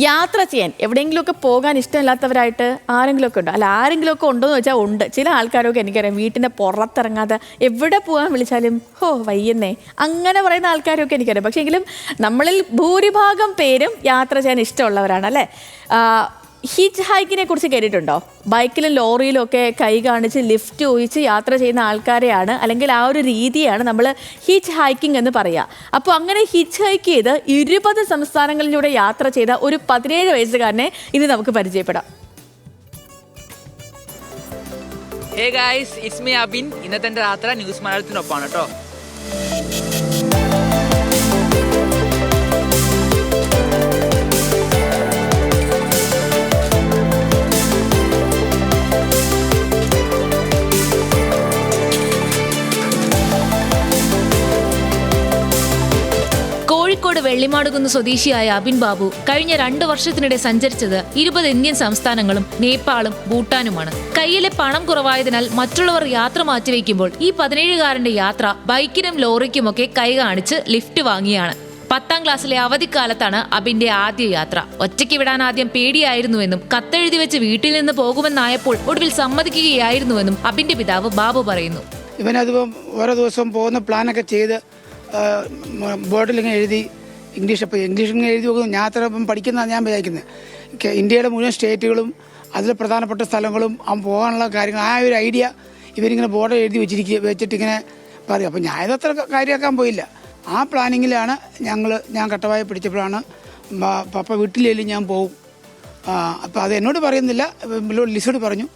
യാത്ര ചെയ്യാൻ എവിടെയെങ്കിലുമൊക്കെ പോകാൻ ഇഷ്ടമില്ലാത്തവരായിട്ട് ആരെങ്കിലുമൊക്കെ ഉണ്ടോ? അല്ല, ആരെങ്കിലുമൊക്കെ ഉണ്ടോയെന്ന് വെച്ചാൽ ഉണ്ട്. ചില ആൾക്കാരൊക്കെ എനിക്കറിയാം വീട്ടിൻ്റെ പുറത്തിറങ്ങാതെ എവിടെ പോകാൻ വിളിച്ചാലും വയ്യെന്നേ അങ്ങനെ പറയുന്ന ആൾക്കാരൊക്കെ എനിക്കറിയാം. പക്ഷേ എങ്കിലും നമ്മളിൽ ഭൂരിഭാഗം പേരും യാത്ര ചെയ്യാൻ ഇഷ്ടമുള്ളവരാണ് അല്ലേ? ഹിച്ച് ഹൈക്കിനെ കുറിച്ച് കേട്ടിട്ടുണ്ടോ? ബൈക്കിലും ലോറിയിലും ഒക്കെ കൈ കാണിച്ച് ലിഫ്റ്റ് ഒഴിച്ച് യാത്ര ചെയ്യുന്ന ആൾക്കാരെയാണ്, അല്ലെങ്കിൽ ആ ഒരു രീതിയാണ് നമ്മൾ ഹിച്ച് ഹൈക്കിംഗ് എന്ന് പറയുക. അപ്പോൾ അങ്ങനെ ഹിച്ച് ഹൈക്ക് ചെയ്ത് 20 സംസ്ഥാനങ്ങളിലൂടെ യാത്ര ചെയ്ത ഒരു 17 വയസ്സുകാരനെ ഇനി നമുക്ക് പരിചയപ്പെടാം. Hey guys, it's me Abin. ഇന്നത്തെ എൻ്റെ യാത്ര ന്യൂസ് മലയാളത്തിനൊപ്പമാണ് കേട്ടോ. കോഴിക്കോട് വെള്ളിമാടുകുന്ന് സ്വദേശിയായ അബിൻ ബാബു കഴിഞ്ഞ 2 വർഷത്തിനിടെ സഞ്ചരിച്ചത് 20 ഇന്ത്യൻ സംസ്ഥാനങ്ങളും നേപ്പാളും ഭൂട്ടാനുമാണ്. കയ്യിലെ പണം കുറവായതിനാൽ മറ്റുള്ളവർ യാത്ര മാറ്റിവെക്കുമ്പോൾ ഈ 17കാരന്റെ യാത്ര ബൈക്കിനും ലോറിക്കുമൊക്കെ കൈ കാണിച്ച് ലിഫ്റ്റ് വാങ്ങിയാണ്. 10ാം ക്ലാസ്സിലെ അവധിക്കാലത്താണ് അബിന്റെ ആദ്യ യാത്ര. ഒറ്റയ്ക്ക് വിടാൻ ആദ്യം പേടിയായിരുന്നുവെന്നും കത്തെഴുതി വെച്ച് വീട്ടിൽ നിന്ന് പോകുമെന്നായപ്പോൾ ഒടുവിൽ സമ്മതിക്കുകയായിരുന്നുവെന്നും അബിന്റെ പിതാവ് ബാബു പറയുന്നു. ഇവനതിപ്പം ഓരോ ദിവസം പോകുന്ന പ്ലാനൊക്കെ ചെയ്ത് ബോർഡിലിങ്ങനെ എഴുതി ഇംഗ്ലീഷിങ്ങനെ എഴുതി നോക്കുന്നു. ഞാൻ അത്ര പഠിക്കുന്നതാണ് ഞാൻ വിചാരിക്കുന്നത്. ഇന്ത്യയുടെ മുഴുവൻ സ്റ്റേറ്റുകളും അതിൽ പ്രധാനപ്പെട്ട സ്ഥലങ്ങളും പോകാനുള്ള കാര്യങ്ങൾ ആ ഒരു ഐഡിയ ഇവരിങ്ങനെ ബോർഡിൽ എഴുതി വെച്ചിട്ടിങ്ങനെ പറയും. അപ്പോൾ ഞാൻ ഇതത്ര കാര്യമാക്കാൻ പോയില്ല. ആ പ്ലാനിങ്ങിലാണ് ഞാൻ കട്ടവായ പിടിച്ചപ്പോഴാണ് പപ്പ വീട്ടിലേലും ഞാൻ പോകും. അപ്പോൾ അത് എന്നോട് പറയുന്നില്ല, ലിസോട് പറഞ്ഞു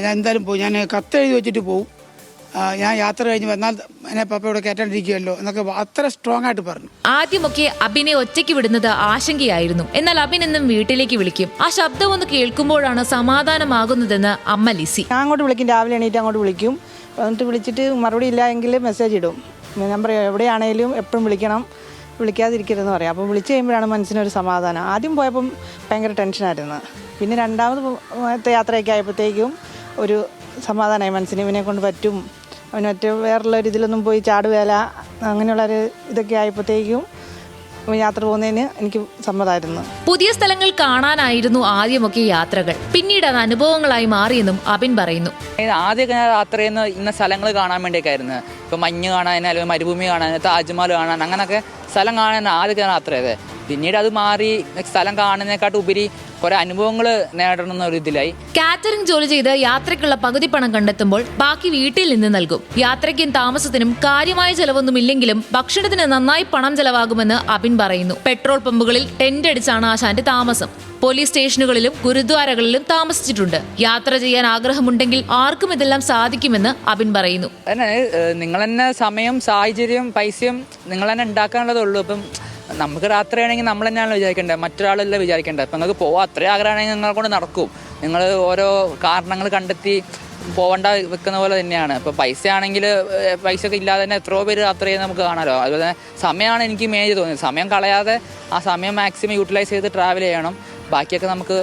ഞാൻ എന്തായാലും പോകും, ഞാൻ കത്തെഴുതി വെച്ചിട്ട് പോകും, ഞാൻ യാത്ര കഴിഞ്ഞ് വന്നാൽ എന്നെ പപ്പയോടെ കയറ്റാണ്ടിരിക്കുമല്ലോ എന്നൊക്കെ അത്ര സ്ട്രോങ് ആയിട്ട് പറഞ്ഞു. ആദ്യമൊക്കെ അബിനെ ഒറ്റയ്ക്ക് വിടുന്നത് ആശങ്കയായിരുന്നു. എന്നാൽ അബിൻ എന്നും വീട്ടിലേക്ക് വിളിക്കും. ആ ശബ്ദം ഒന്ന് കേൾക്കുമ്പോഴാണ് സമാധാനമാകുന്നതെന്ന് അമ്മ ലിസി. ഞാൻ അങ്ങോട്ട് വിളിക്കും, രാവിലെ എണീറ്റ് അങ്ങോട്ട് വിളിക്കും. എന്നിട്ട് വിളിച്ചിട്ട് മറുപടി ഇല്ല എങ്കിൽ മെസ്സേജ് ഇടും. ഞാൻ പറയും എവിടെയാണേലും എപ്പോഴും വിളിക്കണം, വിളിക്കാതിരിക്കരുതെന്ന് പറയാം. അപ്പം വിളിച്ച് കഴിയുമ്പോഴാണ് മനസ്സിനൊരു സമാധാനം. ആദ്യം പോയപ്പം ഭയങ്കര ടെൻഷനായിരുന്നു. പിന്നെ രണ്ടാമത് യാത്രയൊക്കെ ആയപ്പോഴത്തേക്കും ഒരു സമാധാനമായി മനസ്സിന്. ഇവനെ കൊണ്ട് പറ്റും, അവന് മറ്റേ വേറുള്ള ഒരു ഇതിലൊന്നും പോയി ചാടുവേല അങ്ങനെയുള്ളൊരു ഇതൊക്കെ ആയപ്പോഴത്തേക്കും യാത്ര പോകുന്നതിന് എനിക്ക് സമ്മതമായിരുന്നു. പുതിയ സ്ഥലങ്ങൾ കാണാനായിരുന്നു ആദ്യമൊക്കെ യാത്രകൾ. പിന്നീട് അത് അനുഭവങ്ങളായി മാറിയെന്നും അബിൻ പറയുന്നു. ആദ്യമൊക്കെ ഞാൻ യാത്ര ചെയ്യുന്ന ഇന്ന സ്ഥലങ്ങൾ കാണാൻ വേണ്ടിയൊക്കെ ആയിരുന്നു. ഇപ്പം മഞ്ഞ് കാണാൻ, അല്ലെങ്കിൽ മരുഭൂമി കാണാൻ, താജ്മഹൽ കാണാൻ, അങ്ങനെയൊക്കെ സ്ഥലം കാണാൻ ആദ്യമൊക്കെ ഞാൻ യാത്ര ചെയ്തത്. പിന്നീട് അത് മാറി സ്ഥലം കാണുന്നതിനെക്കാട്ടും ഉപരി കുറെ അനുഭവങ്ങൾ നേടണം ഒരു ഇതിലായി. കാറ്ററിംഗ് ജോലി ചെയ്ത് യാത്രയ്ക്കുള്ള പകുതി പണം കണ്ടെത്തുമ്പോൾ ബാക്കി വീട്ടിൽ നിന്ന് നൽകും. യാത്രയ്ക്കും താമസത്തിനും കാര്യമായ ചെലവൊന്നുമില്ലെങ്കിലും ഭക്ഷണത്തിന് നന്നായി പണം ചെലവാകുമെന്ന് അബിൻ പറയുന്നു. പെട്രോൾ പമ്പുകളിൽ ടെന്റ് അടിച്ചാണ് ആശാന്റെ താമസം. പോലീസ് സ്റ്റേഷനുകളിലും ഗുരുദ്വാരകളിലും താമസിച്ചിട്ടുണ്ട്. യാത്ര ചെയ്യാൻ ആഗ്രഹമുണ്ടെങ്കിൽ ആർക്കും ഇതെല്ലാം സാധിക്കുമെന്ന് അബിൻ പറയുന്നു. നിങ്ങൾ തന്നെ സമയം, സാഹചര്യം, പൈസയും നിങ്ങൾ തന്നെ ഉണ്ടാക്കാനുള്ളതുള്ളൂ. ഇപ്പം നമുക്ക് യാത്രയാണെങ്കിൽ നമ്മൾ തന്നെയാണ് വിചാരിക്കേണ്ടത്, മറ്റൊരാളല്ല വിചാരിക്കേണ്ടത്. ഇപ്പം നിങ്ങൾക്ക് പോകാൻ അത്രയും ആഗ്രഹമാണെങ്കിൽ നിങ്ങളെ കൊണ്ട് നടക്കും. നിങ്ങൾ ഓരോ കാരണങ്ങൾ കണ്ടെത്തി പോകേണ്ട വെക്കുന്ന പോലെ തന്നെയാണ്. ഇപ്പോൾ പൈസ ആണെങ്കിൽ പൈസ ഒക്കെ ഇല്ലാതെ തന്നെ എത്രയോ പേര് യാത്ര ചെയ്യുന്നത് നമുക്ക് കാണാമല്ലോ. അതുപോലെ തന്നെ സമയമാണ് എനിക്ക് മെയിൻ തോന്നിയത്. സമയം കളയാതെ ആ സമയം മാക്സിമം യൂട്ടിലൈസ് ചെയ്ത് ട്രാവൽ ചെയ്യണം. ബാക്കിയൊക്കെ നമുക്ക്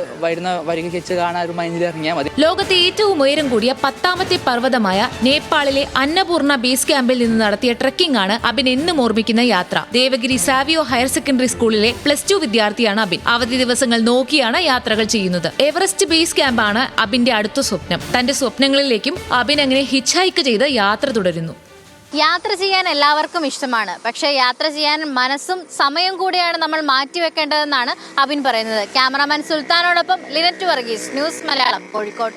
വരിക വെച്ച് കാണാൻ ഒരു മൈൻഡിൽ ഇറങ്ങിയാൽ മതി. ലോകത്തെ ഏറ്റവും ഉയരം കൂടിയ 10ാമത്തെ പർവ്വതമായ നേപ്പാളിലെ അന്നപൂർണ ബേസ് ക്യാമ്പിൽ നിന്ന് നടത്തിയ ട്രെക്കിംഗ് ആണ് അബിൻ എന്നും ഓർമ്മിക്കുന്ന യാത്ര. ദേവഗിരി സാവിയോ ഹയർ സെക്കൻഡറി സ്കൂളിലെ +2 വിദ്യാർത്ഥിയാണ് അബിൻ. അവധി ദിവസങ്ങൾ നോക്കിയാണ് യാത്രകൾ ചെയ്യുന്നത്. എവറസ്റ്റ് ബേസ് ക്യാമ്പാണ് അബിന്റെ അടുത്ത സ്വപ്നം. തന്റെ സ്വപ്നങ്ങളിലേക്കും അബിൻ അങ്ങനെ ഹിച്ച് ഹൈക്ക് ചെയ്ത് യാത്ര തുടരുന്നു. യാത്ര ചെയ്യാൻ എല്ലാവർക്കും ഇഷ്ടമാണ്. പക്ഷേ യാത്ര ചെയ്യാൻ മനസ്സും സമയം കൂടിയാണ് നമ്മൾ മാറ്റിവെക്കേണ്ടതെന്നാണ് അബിൻ പറയുന്നത്. ക്യാമറാമാൻ സുൽത്താനോടൊപ്പം ലിനറ്റ് വർഗീസ്, ന്യൂസ് മലയാളം, കോഴിക്കോട്.